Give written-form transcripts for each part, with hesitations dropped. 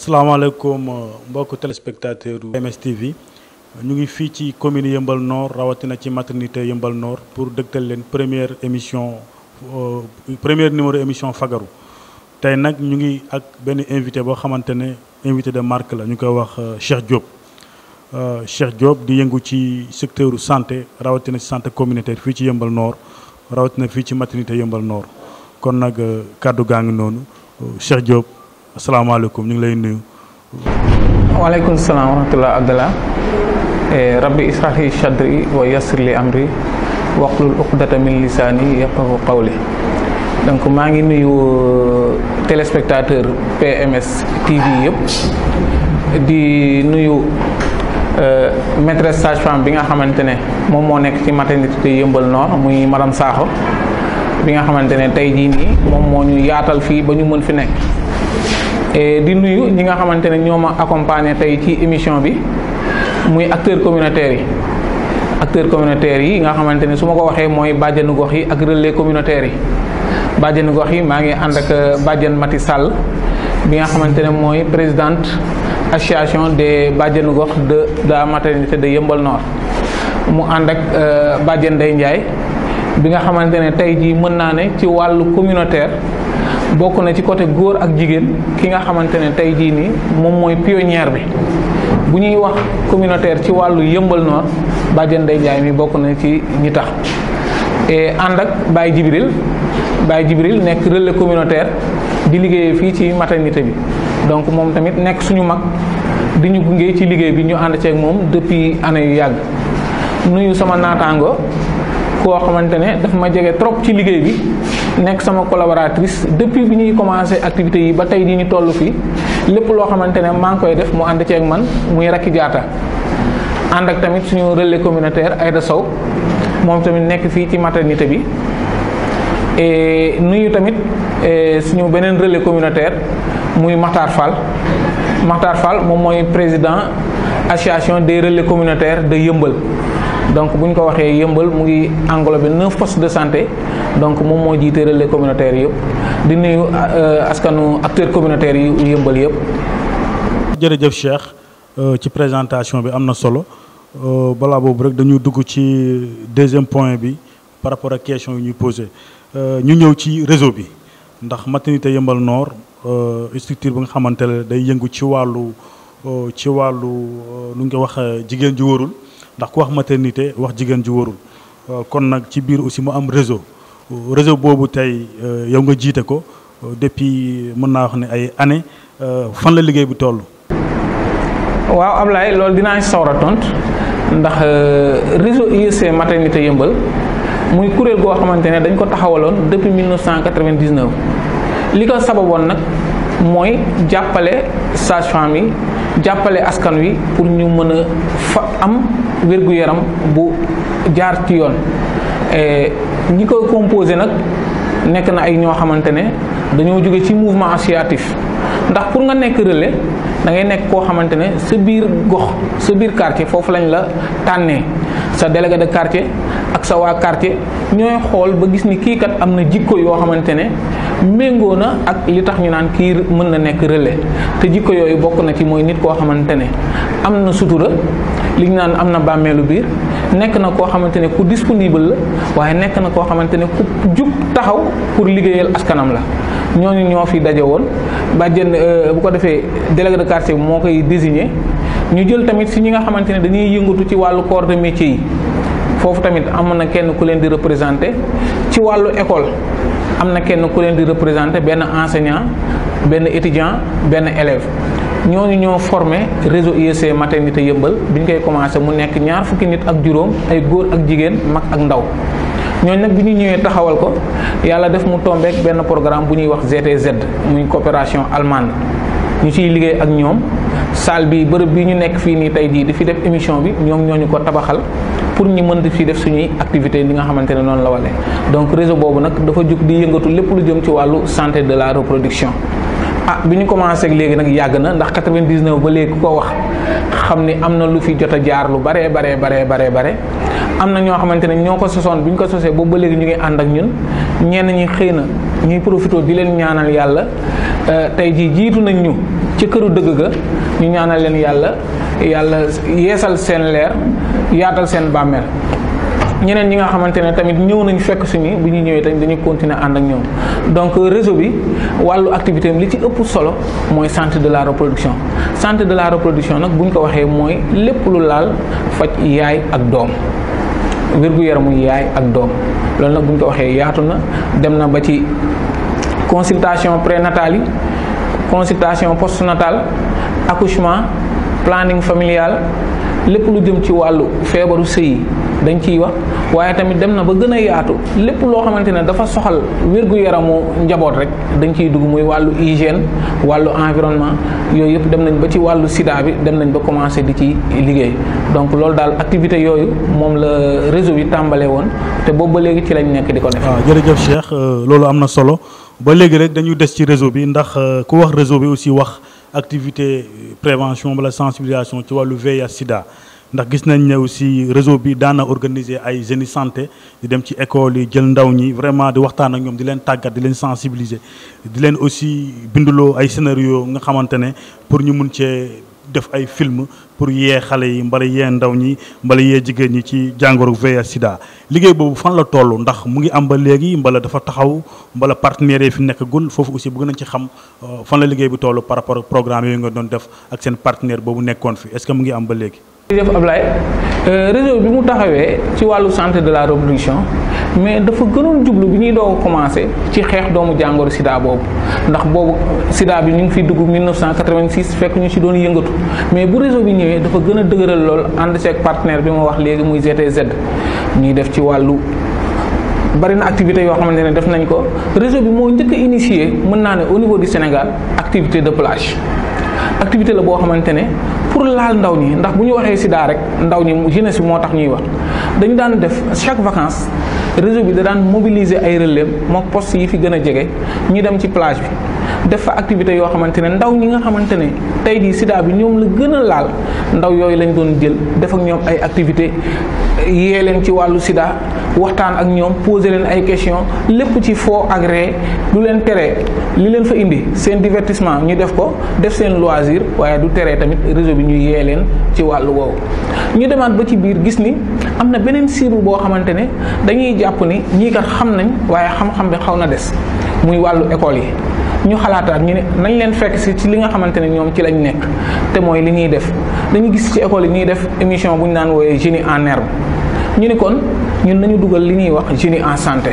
asalaamaaleykum mbokku téléspectateur TMS TV ñu ngi fii ci commune Yeumbeul Nord rawatina ci maternité Yeumbeul Nord pour dëgtal leen première numéro émission fagaru tey nag ñu ngi ak benn invité boo xamante ne invité de marque la ñu koy wax Cheikh Diop. Cheikh Diop di yëngu ci secteur santé rawatina ci santé communautaire fii ci Yeumbeul Nord rawatina fii ci maternité Yeumbeul Nord kon nag kàddu gaa ngi noonu Cheikh Diop. asalaamaaleykum ñu ngi lay nuyu. waaleykum salaam wa rahmatulah Abdallah. rabbi israh li sadri wa yassir li amri wahlul uqdata min lisaani yafqahu qawli. donc maa ngi nuyu téléspectateur PMS TV yëpp di nuyu maîtresse sage-femme bi nga xamante ne moom moo nekk ci maternité Yeumbeul Nord muy madame Sakho bi nga xamante ne tey jii nii moom moo ñu yaatal fii ba ñu mën fi nekk. di nuyu ñi nga xamante ne ñoo ma accompagné tey ci émission bi muy acteurs communautaires yi nga xamante ne su ma ko waxee mooy bàjjenu gox yi ak relais communautaires yi bàjjenu gox yi maa ngi ànd ak bàjjen Mati Sall bi nga xamante ne mooy présidente association des bàjjenu gox de la maternité de Yeumbeul Nord mu ànd ak bàjjen Ndeye Ndiaye bi nga xamante ne tey jii mën naa ne ci wàllu communautaire bokk na ci côté góor ak jigéen ki nga xamante ne tey jii nii moom mooy pionnière bi bu ñuy wax communautaire ci wàllu Yeumbeul Nord bàjjen Ndeye Ndiaye mi bokk na ci ñi tax et ànd ak Baye Jibril nekk relais communautaire di liggéeyee fii ci maternité bi donc moom tamit nekk suñu mag di ñu gunge ci liggéey bi ñu ànd ceeg moom depuis année yu yàgg nuyu sama naataango koo xamante ne daf ma jege trop ci liggéey bi nekk sama collaboratrice depuis bi ñuy commencé activités yi ba tey di ñu toll fii lépp loo xamante ne maa ngi koy def mu ànd ceeg man muy Rakki Jaata ànd ak tamit suñu relais communautaire Aïda Sow moom tamit nekk fii ci maternité bi et nuyu tamit suñu beneen relais communautaire muy Makhtar Fall moom mooy président association des relais communautaires de Yeumbeul. donc bu ñu ko waxee Yeumbeul mu ngi englobé 9 postes de santé donc moom moo jiite relais communautaire yëpp di nuyu askanu acteurs communautaires yi Yeumbeul yëpp. jërëjëf Cheikh ci présentation bi am na solo balaa boobu rek dañu dugg ci deuxième point bi par rapport ak question yi ñuy posé ñu ñëw ci réseau bi ndax maternité Yeumbeul Nord structure bi nga xamante ne day yëngu ci wàllu lu nga wax jigéen ju wóorul. ndax ku wax maternité wax jigéen ju wóorul kon nag ci biir aussi mu am réseau boobu tey yow nga jiite ko depuis mën naa wax ne ay années fan la liggéey bi toll. waaw Ablaye loolu dinaa sawar a tontu ndax réseau IEC maternité Yeumbeul muy kuréel goo xamante ne dañ ko taxawaloon depuis 1999 li ko sababoon nag mooy jàppale sage-femme yi jàppale askan wi pour ñu mën a am wér-gu-yaram bu jaar ci yoon ñi ko composé nag nekk na ay ñoo xamante ne dañoo jóge ci mouvement associatif ndax pour nga nekk relais da ngay nekk koo xamante ne sa biir gox sa biir quartier foofu lañ la tànnee sa délégué de quartier ak sa waa quartier ñooy xool ba gis ni kii kat am na jikko yoo xamante ne méngoo na ak li tax ñu naan kii mën na nekk relais te jikko yooyu bokk na ci mooy nit koo xamante ne am na sutura li ñu naan am na bàmmeelu biir nekk na koo xamante ne ku disponible la waaye nekk na koo xamante ne ku jug taxaw pour liggéeyal askanam la ñooñu ñoo fi daje woon bàjjen bu ko defee délégué de quartier bi moo koy désigné ñu jël tamit si ñi nga xamante ne dañuy yëngatu ci wàllu corps de métier yi foofu tamit am na kenn ku leen di représenté ci wàllu école am na kenn ku leen di représenté benn enseignant benn étudiant benn élève ñooñu ñoo formé réseau IEC maternité Yeumbeul bi ñu koy commencé mu nekk 20 nit ak juróom ay góor ak jigéen mag ak ndaw ñooñu nag bi ñu ñëwee taxawal ko yàlla def mu tombeek benn programme bu ñuy wax GTZ muy coopération allemande ñu ciy liggéey ak ñoom salle bi bërëb bi ñu nekk fii nii tey jii di fi def émission bi ñoom ñooñu ko tabaxal pour ñu mën di fi def suñuy activité li nga xamante ne noonu la walee donc réseau boobu nag dafa jug di yëngatu lépp lu jëm ci wàllu santé de la reproduction. bi ñu commencé ak léegi nag yàgg na ndax 99 ba léegi ku ko wax xam ni am na lu fi jot a jaar lu bare am na ñoo xamante ne ñoo ko sosoon bi ñu ko sosee boobu ba léegi ñu ngi ànd ak ñun ñenn ñi xëy na ñuy profité di leen ñaanal yàlla tey jii jiitu nañ ñu ci këru dëgg ga ñu ñaanal leen yàlla yeesal seen leer yaatal seen bàmmeel. ñeneen ñi nga xamante ne tamit ñëw nañ fekk suñu bu ñu ñëwee tamit dañuy continuer ànd ak ñoom donc réseau bi wàllu activité am li ci ëpp solo mooy santé de la reproduction. santé de la reproduction nag bu ñu ko waxee mooy lépp lu laal faj yaay ak doom wér-gu-yaramu yaay ak doom loolu nag bu ñu ko waxee yaatu na dem na ba ci consultation prénatale yi consultation postnatale accouchement planning familial lépp lu jëm ci wàllu feebaru sëy yi dañ ciy wax waaye tamit dem na ba gën a yaatu lépp loo xamante ne dafa soxal wér-gu-yaramu njaboot rek dañ ciy dugg muy wàllu hygiène wàllu environnement yooyu yëpp dem nañ ba ci wàllu sida bi dem nañ ba commencé di ci liggéey donc loolu daal activité yooyu moom la réseau bi tàmbalee woon te boobu ba léegi ci lañ nekk di ko def. waaw jërëjëf Cheikh loolu am na solo ba léegi rek dañuy des ci réseau bi ndax ku wax réseau bi aussi wax activité prévention wala sensibilisation ci wàllu VIH sida. ndax gis nañ ne aussi réseau bi daana organiser ay jeunes santé di dem ci école yi jël ndaw ñi vraiment di waxtaan ak ñoom di leen tàggat di leen sensibiliser di leen aussi binduloo ay scénario nga xamante ne pour ñu mun cee def ay film pour yee xale yi mbala yee ndaw ñi mbala yee jigéen ñi ci jàngoro VIH sida liggéey boobu fan la toll ndax mu ngi am ba léegi mbala dafa taxaw mbala partenaires yi fi nekkagul foofu aussi bëgg nañ ci xam fan la liggéey bi toll par rapport ak programme yooyu nga doon def ak seen partenaire boobu nekkoon fi est-ce que mu ngi am ba léegi. jërëjëf Ablaye réseau bi mu taxawee ci wàllu santé de la reproduction mais dafa gënoon jublu bi ñuy doog a commencé ci xeex doomu jàngoro sida boobu ndax boobu sida bi ñu ngi fi dugg 1986 fekk ñu ci doon yëngatu mais bu réseau bi ñëwee dafa gën a dëgëral lool ànd ci ak partenaire bi ma wax léegi muy GTZ ñuy def ci wàllu bari na activité yoo xamante ne def nañ ko réseau bi moo njëkk a initié mën naa ne au niveau du Sénégal activité de plage activité la boo xamante ne pour laal ndaw ñi ndax bu ñu waxee sida rek ndaw ñi jeunesse bi moo tax ñuy wax dañu daan def chaque vacances réseau bi da daan mobiliser ay relais mook poste yi fi gën a jege ñu dem ci plage bi def fa activité yoo xamante ne ndaw ñi nga xamante ne tey jii sida bi ñoom la gën a laal ndaw yooyu lañ doon jël def ak ñoom ay activité yee leen ci wàllu sida waxtaan ak ñoom poser leen ay questions lépp ci foo ak ree du leen tere li leen fa indi seen divertissement ñu def ko def seen loisir waaye du tere tamit réseau bi ñu yee leen ci wàllu woowu. ñu demaat ba ci biir gis ni am na beneen cible boo xamante ne dañuy jàpp ni ñii kat xam nañ waaye xam-xam bi xaw na des muy wàllu école yi. ñu xalaataat ñu ne nañ leen fekk si ci li nga xamante ne ñoom ci lañ nekk te mooy li ñuy def dañu gis ci école yi ñuy def émission bu ñu naan wooyee génie en herbe ñu ni kon ñun nañu dugal li ñuy wax génie en santé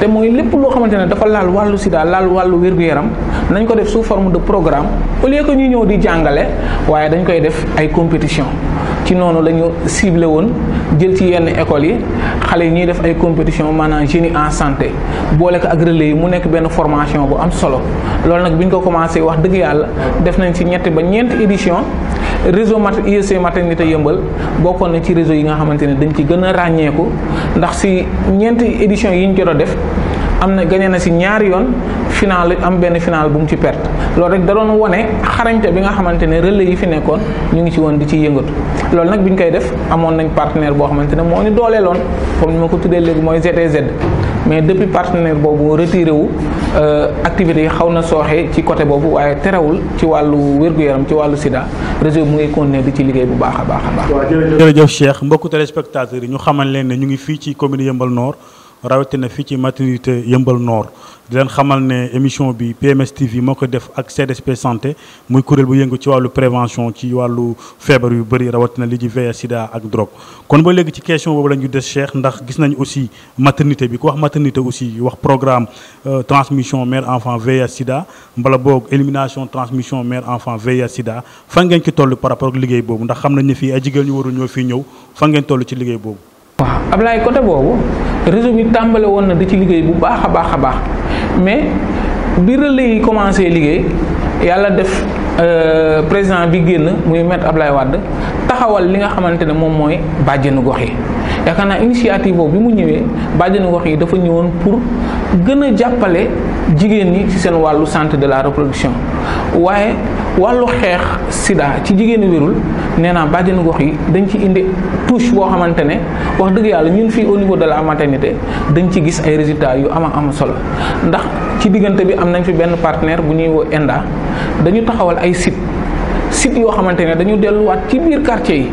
te mooy lépp loo xamante ne dafa laal wàllu sida laal wàllu wér-gu-yaram nañ ko def sous forme de programme au lieu que ñu ñëw di jàngale waaye dañ koy def ay compétition ci noonu la ñu ciblé woon jël ci yenn écoles yi xale yi ñuy def ay compétition maanaam génie en santé boole ko ak relais yi mu nekk benn formation bu am solo loolu nag bi ñu ko commencé wax dëgg yàlla def nañ ci ñetti ba ñeenti édition réseau IEC maternité yëmbal bokkoon na ci réseau yi nga xamante ne dañ ci gën a ràññeeku ndax si ñeenti édition yi ñu jot a def am na gagné na si ñaari yoon final am benn final bu mu ci perte loolu rek da doon wane xarañte bi nga xamante ne relais yi fi nekkoon ñu ngi ci woon di ci yëngatu loolu nag bi ñu koy def amoon nañ partenaire boo xamante ne moo ñu dooleeloon comme ni ma ko tuddee léegi mooy GTZ mais depuis partenaire boobu retiré wu activités yi xaw na sooxee ci côté boobu waaye terewul ci wàllu wér-gu-yaram ci wàllu sida réseau mu ngi continuer di ci liggéey bu baax a baax a baax. waaw jërëjëf Cheikh mbokku téléspectateurs yi ñu xamal leen ne ñu ngi fii ci commune Yeumbeul Nord rawatina fii ci maternité Yeumbeul Nord di leen xamal ne émission bi PMS TV moo ko def ak CDSP santé muy kuréel bu yëngu ci wàllu prévention ci wàllu feebar yu bëri rawatina li ci VIH sida ak drogue kon ba léegi ci question boobu la ñu des Cheikh ndax gis nañ aussi maternité bi ku wax maternité aussi wax programme transmission mère enfant VIH sida mbala boog élimination transmission mère enfant VIH sida fan ngeen ci toll par rapport ak liggéey boobu ndax xam nañ ne fii ay jigéen ñu warul ñoo fii ñëw fan ngeen toll ci liggéey boobu. waaw Ablaye côté boobu réseau bi tàmbale woon na di ci liggéey bu baax a baax a baax mais bi relais yi commencé liggéey yàlla def président bi génn muy maître Ablaye Wade taxawal li nga xamante ne moom mooy bàjjenu gox yi yaakaar naa initiative boobu bi mu ñëwee bàjjenu gox yi dafa ñëwoon pour gën a jàppale jigéen ñi ci seen wàllu santé de la reproduction waaye wàllu xeex sida ci jigéenu wérul nee naa bàjjenu gox yi dañ ci indi touche boo xamante ne wax dëgg yàlla ñun fii au niveau de la maternité dañ ci gis ay résultats yu am solo ndax ci diggante bi am nañ fi benn partenaire bu ñuy woo ENDA dañu taxawal ay site yoo xamante ne dañu delluwaat ci biir quartier yi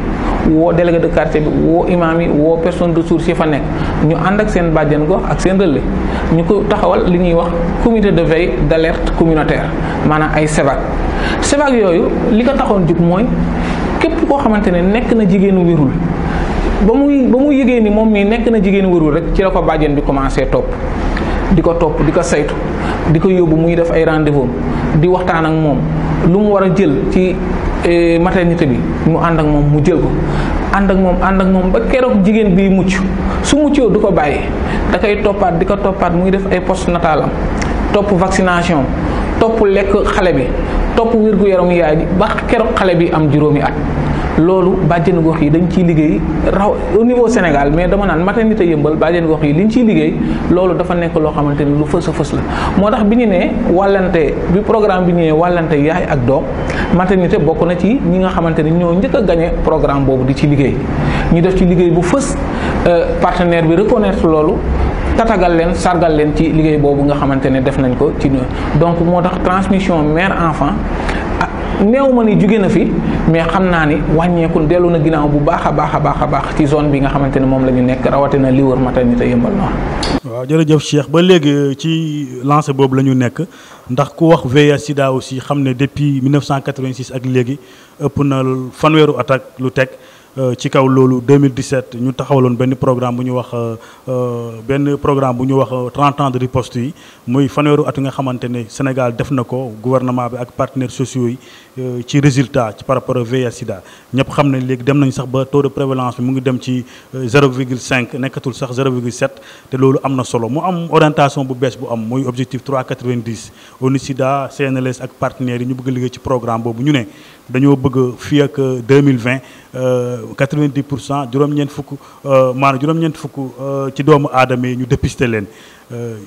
woo délégué de quartier bi woo imam yi woo personne de ressources yi fa nekk ñu ànd ak seen bàjjen gox ak seen relais ñu ko taxawal li ñuy wax comité de veille d'alerte communautaire maanaam ay SEVAC yooyu li ko taxoon jug mooy képp koo xamante ne nekk na jigéenu wérul ba mu yëgee ni moom mii nekk na jigéenu wérul rek ci la ko bàjjen bi commencé di ko saytu di ko yóbbu muy def ay rendez-vous di waxtaan ak moom lu mu war a jël ci maternité bi mu ànd ak moom mu jël ko ànd ak moom ba keroog jigéen bi mucc su muccoo du ko bàyyi da koy toppaat di ko toppaat muy def ay postnatal am topp vaccination topp lekk xale bi topp wér-gu-yaramu yaay ji ba keroog xale bi am juróomi at. loolu bàjjenu gox yi dañ ciy liggéey raw au niveau Sénégal mais dama naan maternité yëmbal bàjjenu gox yi liñ ciy liggéey loolu dafa nekk loo xamante ni lu fës a fës la moo tax bi ñu nee wàllante bi programme bi ñëwee wàllante yaay ak doom maternité bokk na ci ñi nga xamante ni ñoo njëkk a gagné programme boobu di ci liggéey ñu def ci liggéey bu fës partenaire bi reconnaître loolu tatagal leen sargal leen ci liggéey boobu nga xamante ne def nañ ko ci donc moo tax transmission mère enfant néew ma ni jóge na fi mais xam naa ni wàññeeku dellu na ginnaaw bu baax a baax ci zone bi nga xamante ne moom la ñu nekk rawatina li wër maternité Yeumbeul Nord. waaw jërëjëf Cheikh ba léegi ci lancé boobu la ñu nekk ndax ku wax VIH sida aussi xam ne depuis 1986 ak léegi ëpp na fanweeru at ak lu teg. ci kaw loolu 2017 ñu taxawaloon benn programme bu ñu wax 30 ans de riposte yi muy fanweeru at nga xamante ne Sénégal def na ko gouvernement bi ak partenaires sociaux yi ci résultat ci par rapport à VIH sida ñëpp xam ne léegi dem nañ sax ba taux de prévalence bi mu ngi dem ci 0,5 nekkatul sax 0,7 te loolu am na solo mu am orientation bu bees bu am muy objectif 3,90 ONU Sida CNLS ak partenaires yi ñu bëgg a liggéey ci programme boobu ñu ne dañoo bëgg fii ak 2020 90% juróom-ñeent fukk ci doomu aadama yi ñu dépister leen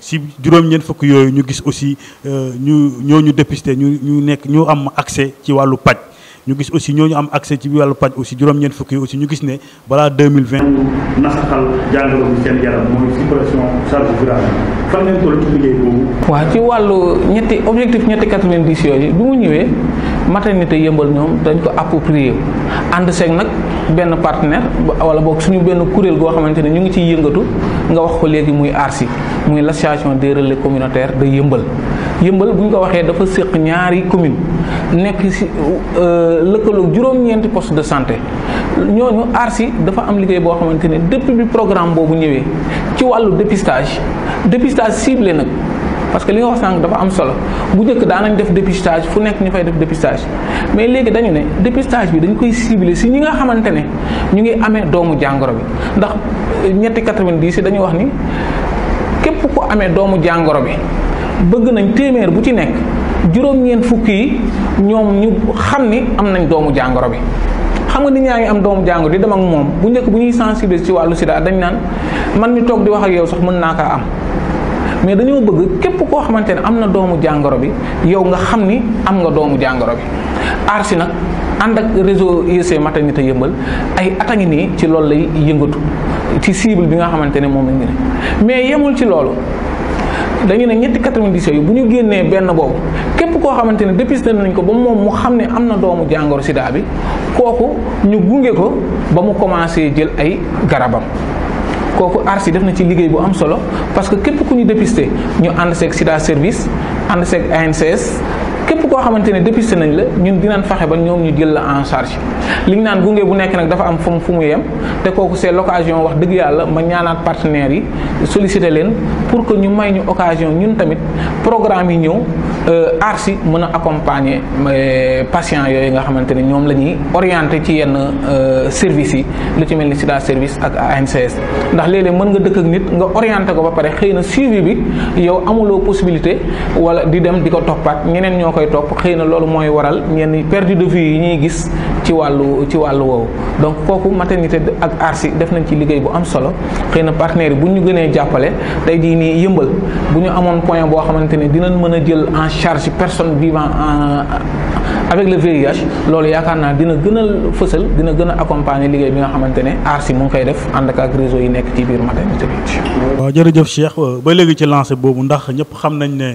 si juróom-ñeent fukk yooyu ñu gis aussi ñu dépister ñu am accès ci wàllu paj ñu gis aussi ñooñu am accès ci wàllu paj aussi juróom-ñeent fukk yi aussi ñu gis ne balaa 2020 ñu nasaxal jàngoro bi seen yaram mooy suppression charge virale fan ngeen toll ci liggéey boobu. waaw ci wàllu objectif 90 yooyu bi mu ñëwee maternité Yeumbeul ñoom dañ ko approprier ànd seeg nag benn partenaire wala boog suñu benn kuréel goo xamante ne ñu ngi ciy yëngatu nga wax ko léegi muy ARSI muy l'association des relais communautaires de Yeumbeul bu ñu ko waxee dafa séq ñaari commune nekk si lëkkaloog juróom-ñeenti poste de santé ñooñu ARSI dafa am liggéey boo xamante ne depuis bi programme boobu ñëwee ci wàllu dépistage ciblé nag parce que li nga wax sànq dafa am solo bu njëkk daanañ def dépistage fu nekk ñu fay def dépistage mais léegi dañu ne dépistage bi dañ koy ciblé si ñi nga xamante ne ñu ngi amee doomu jàngoro bi ndax ñetti 90 dañuy wax ni képp ku amee doomu jàngoro bi bëgg nañ téeméer bu ci nekk juróom-ñeent fukk yi ñoom ñu xam ni am nañ doomu jàngoro bi xam nga nit ñaa ngi am doomu jàngoro di dem ak moom bu njëkk bu ñuy sensibiliser ci wàllu sida dañ naan man mi toog di wax ak yow sax mën naa kaa am mais dañoo bëgg képp koo xamante ne am na doomu jàngoro bi yow nga xam ni am nga doomu jàngoro bi ARSI nag ànd ak réseau IEC maternité Yeumbeul ay at a ngi nii ci loolu lay yëngatu ci cible bi nga xamante ne moom la ñu ne mais yemul ci loolu dañu ne ñetti 90 yi bu ñu génnee benn boobu képp koo xamante ne dépisté nañ ko ba moom mu xam ne am na doomu jàngoro sida bi kooku ñu gunge ko ba mu commencé jël ay garabam kooku ARSI def na ci liggéey bu am solo parce que képp ku ñu dépisté ñu ànd seeg sida service ànd seeg ANCS képp koo xamante ne dépisté nañ la ñun dinañ fexe ba ñoom ñu jël la en charge li ñu naan gunge bu nekk nag dafa am fu mu yem te kooku c'est l'occasion wax dëgg yàlla ma ñaanaat partenaires yi solliciter leen pour que ñu may ñu occasion ñun tamit programme yi ñëw ARSI mën a accompagner patients yooyu nga xamante ne ñoom la ñuy orienté ci yenn services yi lu ci mel ni sida service ak ANCS ndax léeg-léeg mën nga dëkk ak nit nga orienté ko ba pare xëy na suivi bi yow amuloo possibilité wala di dem di ko toppaat ñeneen ñoo koy topp xëy na loolu mooy waral ñenn perte de vue yi ñuy gis ci wàllu woowu donc kooku maternité ak ARSI def nañ ci liggéey bu am solo xëy na partenaires yi bu ñu gënee jàppale tey jii nii ni yëmbal bu ñu amoon point boo xamante ne dinañ mën a jël en charge personne vivant avec le VIH loolu yaakaar naa dina gën a fësal dina gën a accompagner liggéey bi nga xamante ne ARSI mu ngi koy def ànd ak réseau yi nekk ci biir maternité bi. waaw jërëjëf Cheikh ba léegi ci lancé boobu ndax ñëpp xam nañ ne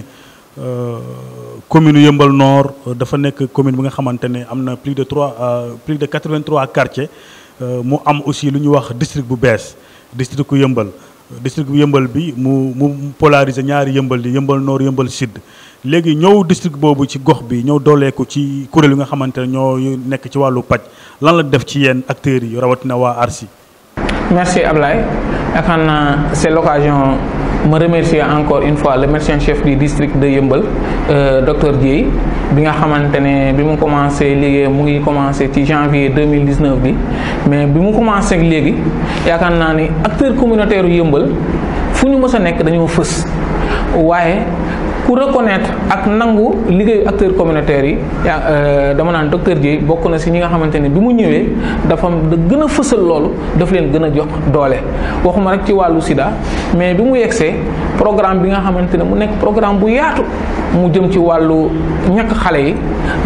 commune Yeumbeul Nord dafa nekk commune bi nga xamante ne am na plus de 83 quartiers mu am aussi lu ñuy wax district bu bees district ku Yeumbeul district bu Yeumbeul bi mu polariser ñaari Yeumbeul yi Yeumbeul Nord Yeumbeul Sud léegi ñëw district boobu ci gox bi ñëw dooleeku ci kuréel yi nga xamante ne ñoo nekk ci wàllu paj lan la def ci yéen acteurs yi rawatina waa ARSI. Merci Ablaye yaakaar naa c'est l'occasion ma remercier encore une fois le médecin chef du district de Yeumbeul docteur Dieye bi nga xamante ne bi mu commencé liggéey mu ngi commencé ci janvier 2019 bi mais bi mu commencé ak léegi yaakaar naa ni acteurs communautaires yu Yeumbeul fu ñu mës a nekk dañoo fës waaye ku reconnaître ak nangu liggéeyu acteurs communautaires yi dama naan docteur Dieye bokk na si ñi nga xamante ne bi mu ñëwee dafa gën a fësal loolu daf leen gën a jox doole waxuma rek ci wàllu sida mais bi mu yegsee programme bi nga xamante ne mu nekk programme bu yaatu mu jëm ci wàllu ñàkk xale yi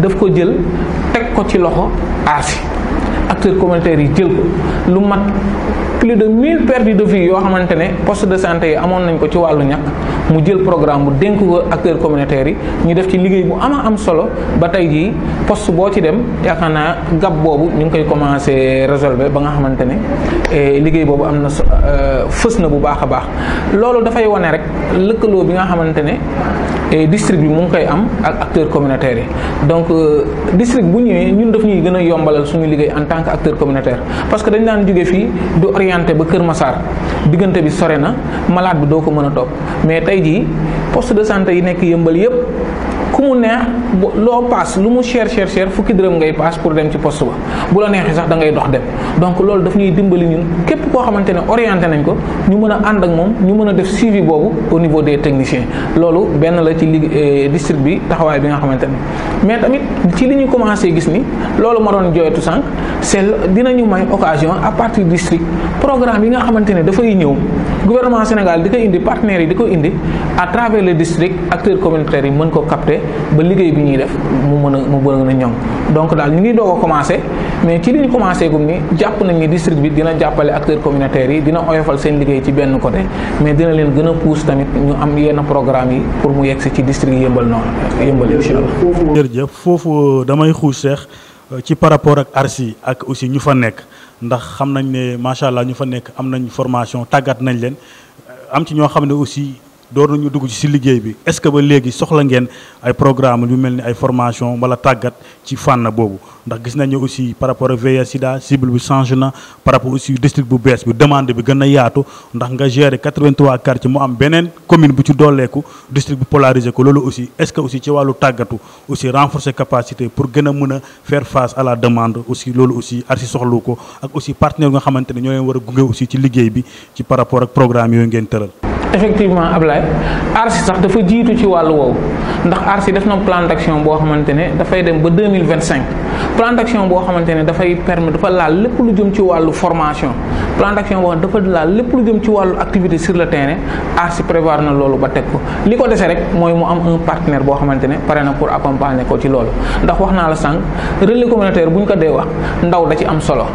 daf ko jël teg ko ci loxo ARSI acteurs communautaires yi jël ko lu mat plus de 1000 pertes de vie yoo xamante ne poste de santé yi amoon nañ ko ci wàllu ñàkk mu jël programme bu dénk ko acteurs communautaires yi ñu def ci liggéey bu am solo ba tey jii poste boo ci dem yaakaar naa gab boobu ñu ngi koy commencé résolver ba nga xamante ne liggéey boobu am na fës na bu baax a baax loolu dafay wane rek lëkkaloo bi nga xamante ne district bi mu ngi koy am ak acteurs communautaires yi donc district bu ñëwee ñun daf ñuy gën a yombalal suñu liggéey en tant que acteur communautaire parce que dañ daan jóge fii du orienté ba Kër Massar diggante bi sore na malade bi doo ko mën a topp mais tey jii poste de santé yi nekk Yeumbeul yépp ku mu neex loo paas lu mu cher fukki dërëm ngay paas pour dem ci poste ba bu la neexee sax da ngay dox dem donc loolu daf ñuy dimbali ñun képp koo xamante ne orienté nañ ko ñu mën a ànd ak moom ñu mën a def suivi boobu au niveau des techniciens loolu benn la ci district bi taxawaay bi nga xamante ne mais tamit ci li ñu commencé gis ni loolu ma doon jooytu sànq c'est dinañu may occasion à partir du district programme yi nga xamante ne dafay ñëw gouvernement Sénégal di ko indi partenaires yi di ko indi à travers le district acteurs communautaires yi mën ko capter ba liggéey bi ñuy def mu mën a ñoŋ donc daal ñu ngi doog a commencé mais ci li ñu commencé gum ni jàpp nañ ni district bi dina jàppale acteurs communautaires yi dina oyofal seen liggéey ci benn côté mais dina leen gën a pousse tamit ñu am yenn programme yi pour mu yegg si ci district Yeumbeul Nord Yeumbeul incha allah. jërëjëf foofu damay xuus Cheikh ci par rapport ak ARSI ak aussi ñu fa nekk ndax xam nañ ne macha allah ñu fa nekk am nañ formation tàggat nañ leen am ci ñoo xam ne aussi. door nañu dugg ci liggéey bi est-ce que ba léegi soxla ngeen ay programme yu mel ni ay formation wala tàggat ci fànn boobu ndax gis nañu aussi par rapport ak VIH sida cible bi changé na par rapport aussi district bu bees bi demande bi gën a yaatu ndax nga gérer 83 quartiers mu am beneen commune bu ci dooleeku district bi polarisé ko loolu aussi est-ce que aussi ci wàllu tàggatu aussi renforcer capacité pour gën a mën a faire face à la demande aussi loolu aussi ARSI soxlu ko ak aussi partenaire nga xamante ne ñoo leen war a gunge aussi ci liggéey bi ci par rapport ak programme yooyu ngeen tëral. effectivement Ablaye ARSI sax dafa jiitu ci wàllu woowu ndax ARSI def na plan d'action boo xamante ne dafay dem ba 2025 plan d'action boo xamante ne dafay permettre dafa laal lépp lu jëm ci wàllu formation plan d'action boo xam dafa laal lépp lu jëm ci wàllu activité sur le terrain ARSI prévoir na loolu ba teg ko li ko dese rek mooy mu am un partenaire boo xamante ne pare na pour accompagner ko ci loolu ndax wax naa la sànq relais communautaire bu ñu ko dee wax ndaw da ci am solo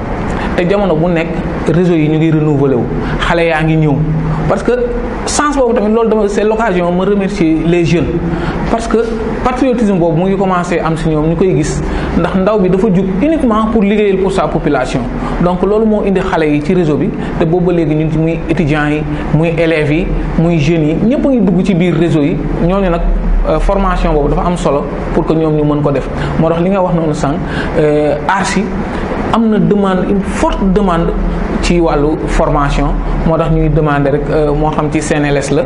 te jamono bu nekk réseau yi ñu ngi renouveler wu xale yaa ngi ñëw parce que sens boobu tamit loolu dama c'est l'occasion ma remercier les jeunes parce que patriotisme boobu mu ngi commencé am si ñoom ñu koy gis ndax ndaw bi dafa jug uniquement pour liggéeyal pour sa population donc loolu moo indi xale yi ci réseau bi te boobu ba léegi ñun ci muy étudiants yi muy élèves yi muy jeunes yi ñëpp a ngi dugg ci biir réseau yi ñooñu nag formation boobu dafa am solo pour que ñoom ñu mën ko def moo tax li nga wax noonu sànq ARSI am na demande une forte demande ci wàllu formation moo tax ñuy demander rek moo xam ci CNLS la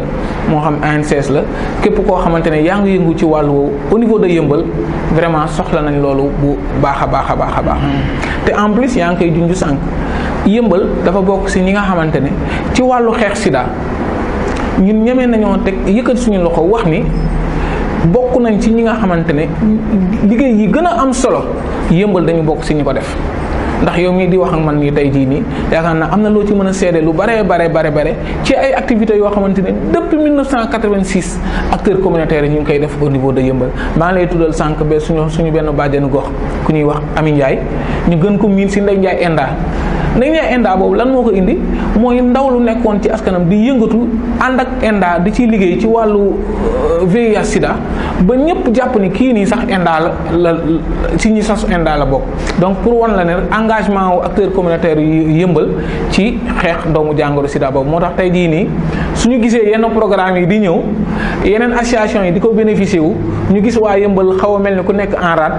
moo xam ANCS la képp koo xamante ne yaa ngi yëngu ci wàllu woowu au niveau de Yeumbeul vraiment soxla nañ loolu bu baax a baax a baax a baax te en plus yaa ngi koy junj sànq Yeumbeul dafa bokk si ñi nga xamante ne ci wàllu xeex sida ñun ñemee nañoo teg yëkkati suñu loxo wax ni bokk nañ ci ñi nga xamante ne liggéey yi gën a am solo Yeumbeul dañu bokk si ñu ko def ndax yow mii di wax ak man nii tey jii nii yaakaar naa am na loo ci mën a seede lu bare ci ay activités yoo xamante ne depuis 1986 acteurs communautaires yi ñu ngi koy def au niveau de Yeumbeul. maa ngi lay tuddal sànq ba suñu benn bàjjenu gox ku ñuy wax Ami Ndiaye ñu gën ko miin si Ndeye Ndiaye Enda. Ndeye Ndiaye Enda boobu lan moo ko indi mooy ndaw lu nekkoon ci askanam di yëngatu ànd ak Enda di ciy liggéey ci wàllu VIH sida ba ñëpp jàpp ni kii nii sax Enda la ci ñi sax Enda la bokk. donc pour wan la ne engagement wu acteurs communautaires yi Yeumbeul ci xeex doomu jàngoro sida boobu moo tax tey jii nii suñu gisee yenn programme yi di ñëw yeneen association yi di ko bénéficier wu ñu gis waa Yeumbeul xaw a mel ni ku nekk en rade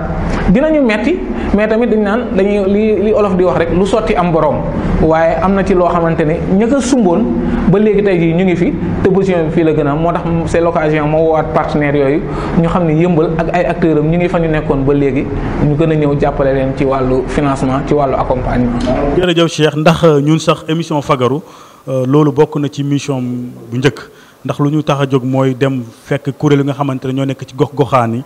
dinañu metti mais tamit dañ naan dañuy li olof di wax rek lu sotti am borom waaye am na ci loo xamante ne ña ko sumboon ba léegi tey jii ñu ngi fi te position bi fii la gën a moo tax c'est l'occasion moo woowaat partenaires yooyu ñu xam ne Yeumbeul ak ay acteurs am ñu ngi fa ñu nekkoon ba léegi ñu gën a ñëw jàppale leen ci wàllu financement ci wàllu accompagnement. jërëjëf Cheikh ndax ñun sax émission fagaru loolu bokk na ci mission bu njëkk ndax lu ñu tax a jóg mooy dem fekk kuréel yi nga xamante ne ñoo nekk ci gox-goxaan yi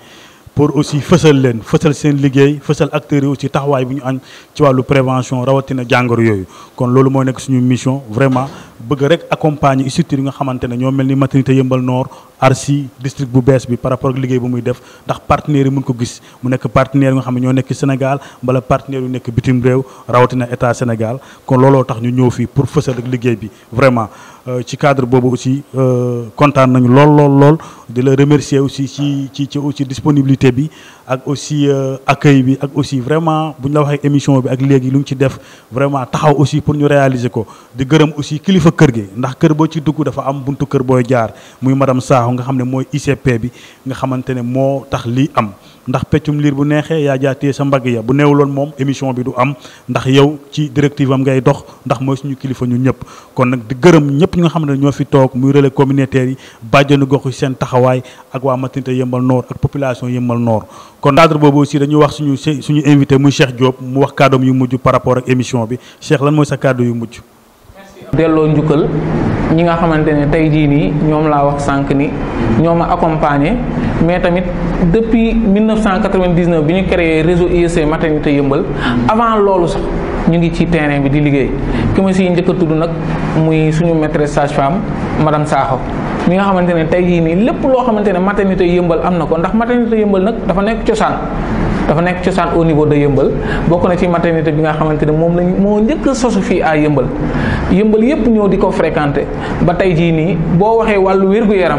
pour aussi fësal leen fësal seen liggéey fësal acteurs yi aussi taxawaay bu ñu añ ci wàllu prévention rawatina jàngoro yooyu kon loolu mooy nekk suñu mission vraiment bëgg rek accompagner structure yi nga xamante ne ñoo mel ni maternité Yeumbeul Nord Arsi district bu bees bi par rapport ak liggéey bu muy def ndax partenaires yi mun ko gis mu nekk partenaires yi nga xam ne ñoo nekk Sénégal mbala partenaires yu nekk bitim réew rawatina état Sénégal kon looloo tax ñu ñëw fii pour fësal ak liggéey bi vraiment ci cadre boobu aussi kontaan nañu lool di la remercier aussi ci aussi disponibilité bi ak aussi accueil bi ak aussi vraiment bu ñu la waxee émission bi ak léegi lu ñu ci def vraiment taxaw aussi pour ñu réaliser ko di gërëm aussi kilifa kër gi ndax kër boo ci dugg dafa am buntu kër booy jaar muy madame Sakho nga xam ne mooy ICP bi nga xamante ne moo tax lii am ndax peccum liir bu neexee yaa jaatee sa mbagg ya bu neewuloon moom émission bi du am ndax yow ci directive am ngay dox ndax mooy suñu kilifa ñu ñëpp kon nag di gërëm ñëpp ñi nga xam ne ñoo fi toog muy relais communautaire yi bàjjenu gox yi seen taxawaay ak waa maternité Yeumbeul Nord ak population Yeumbeul Nord kon cadre boobu aussi dañuy wax suñu invité muy Cheikh Diop mu wax kàddoom yu mujj par rapport ak émission bi Cheikh lan mooy sa kàddu yu mujj. delloo njukkal ñi nga xamante ne tey jii nii ñoom laa wax sànq ni ñoo ma accompagné mais tamit depuis 1999 bi ñu créé réseau IEC maternité Yeumbeul avant loolu sax ñu ngi ci terrain bi di liggéey ki ma siy njëkk a tudd nag muy suñu maîtresse sage-femme madame Sakho mi nga xamante ne tey jii nii lépp loo xamante ne maternité Yeumbeul am na ko ndax maternité Yeumbeul nag dafa nekk cosaan au niveau de Yeumbeul bokk na ci maternité bi nga xamante ne moom lañ moo njëkk a sosu fii à Yeumbeul yëpp ñëw di ko fréquenté ba tey jii nii boo waxee wàllu wér-gu-yaram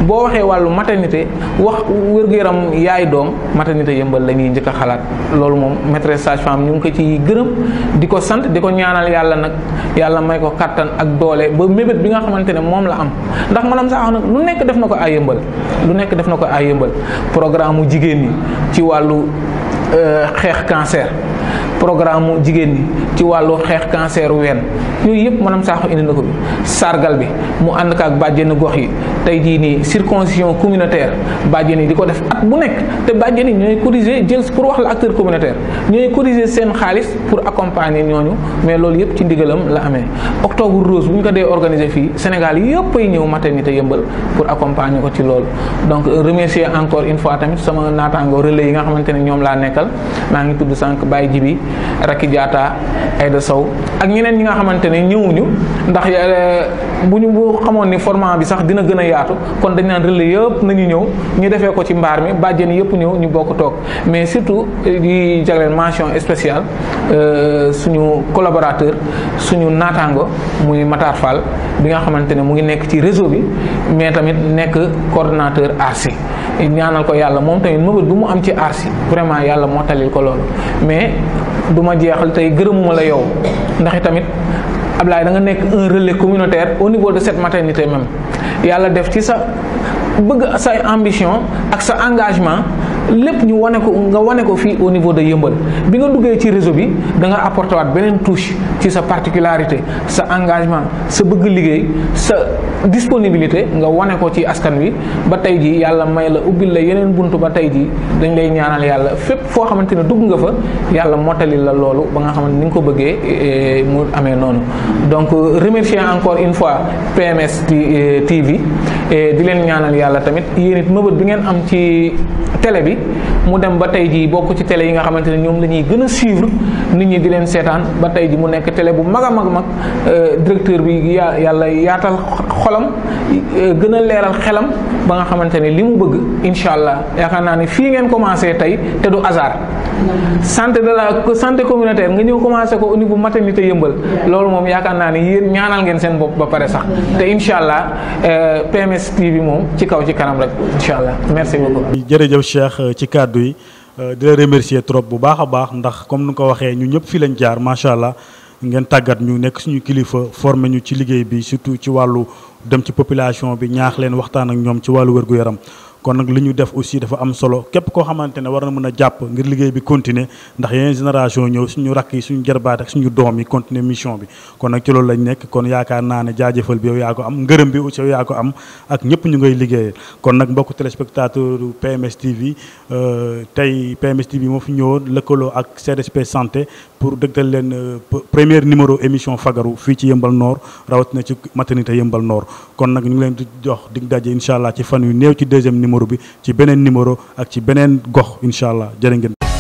boo waxee wàllu maternité wax wér-gu-yaram yaay doom maternité Yeumbeul la ñuy njëkk a xalaat loolu moom maîtresse sage-femme ñu ngi ko ci gërëm di ko sant di ko ñaanal yàlla nag yàlla may ko kattan ak doole ba mébét bi nga xamante ne moom la am ndax madame Sakho nag lu nekk def na ko à Yeumbeul programme mu jigéen ñi ci wàllu xeex cancer programme mu jigéen ñi ci wàllu xeex cancer ween yooyu yëpp madame Sakho indi na ko bi sargal bi mu ànd ak bàjjenu gox yi tey jii nii circoncision communautaire bàjjen yi di ko def at bu nekk te bàjjen yi ñooy cotiser jël pour wax la acteur communautaire ñooy cotiser seen xaalis pour accompagner ñooñu mais loolu yëpp ci ndigalam la amee octobre rose bu ñu ko dee organiser fii Sénégal yëpp ay ñëw maternité Yeumbeul pour accompagner ko ci loolu donc remercier encore une fois tamit sama naataango relais yi nga xamante ne ñoom laa nekkal maa ngi tudd sànq Baye Jibi Raki Diatta Aïda Sow ak ñeneen ñi nga xamante ne ñëwuñu ndax bu xamoon ni format bi sax dina gën a yaatu kon dañ naan relais yëpp nañu ñëw ñu defee ko ci mbaar mi bàjjen yëpp ñëw ñu bokk toog mais surtout di jagleel mention spéciale suñu collaborateur suñu naataango muy Matar Fall bi nga xamante ne mu ngi nekk ci réseau bi mais tamit nekk coordonnateur ARSI ñaanal ko yàlla moom tamit mëbët bu mu am ci ARSI vraiment yàlla moo talil ko loolu mais du ma jeexal tey gërëmuma la yow ndax tamit Ablaye da nga nekk un relais communautaire au niveau de cette maternité même yàlla def ci sa bëgg say ambition ak sa engagement lépp ñu wane ko nga wane ko fii au niveau de Yeumbeul bi nga duggee ci réseau bi da nga apporté waat beneen touche ci sa particularité sa engagement sa bëgg liggéey sa disponibilité nga wane ko ci askan wi ba tey ji yàlla may la ubbil la yeneen buntu ba tey ji dañ lay ñaanal yàlla fépp foo xamante ne dugg nga fa yàlla mottali la loolu ba nga xamante ni nga ko bëggee mu amee noonu donc remercier encore une fois PMS TV di leen ñaanal yàlla tamit yéen it mëbët bi ngeen am ci télé bi mu dem ba tey jii bokk ci télé yi nga xamante ne ñoom la ñuy gën a suivre nit ñi di leen seetaan ba tey ji mu nekk télé bu mag a mag directeur bi yàlla yaatal xolam gën a leeral xelam ba nga xamante ne li mu bëgg incha allah yaakaar naa ne fii ngeen commencé tey te du hasard santé communautaire nga ñëw commencé ko au niveau maternité Yeumbeul loolu moom yaakaar naa ne yéen ñaanal ngeen seen bopp ba pare sax te incha allah PMS TV moom ci kaw ci kanam rek incha allah merci beaucoup. jërëjëf Cheikh ci kàddu yi di la remercier trop bu baax a baax ndax comme ni nga ko waxee ñu ñëpp fii lañ jaar macha allah ngeen tàggat ñu nekk suñu kilifa formé ñu ci liggéey bi surtout ci wàllu dem ci population bi ñaax leen waxtaan ak ñoom ci wàllu wér-gu-yaram. kon nag li ñu def aussi dafa am solo képp koo xamante ne war na mën a jàpp ngir liggéey bi continuer ndax yeneen génération ñëw suñu rakk yi suñu jarbaat ak suñu doom yi continuer mission bi kon nag ci loolu lañ nekk kon yaakaar naa ne jaajëfal bi yow yaa ko am ngërëm bi aussi yow yaa ko am ak ñëpp ñu ngay liggéeyee kon nag mbokk téléspectateur PMS TV tey PMS TV moo fi ñëwoon lëkkaloo ak CDSP santé pour dëgtal leen premier numéro émission fagaru fii ci Yeumbeul Nord rawatina ci maternité Yeumbeul Nord kon nag ñu ngi leen di jox dig daje incha allah ci fan yu néew ci deuxième numéro bi ci beneen numéro ak ci beneen gox incha allah jërë ngeen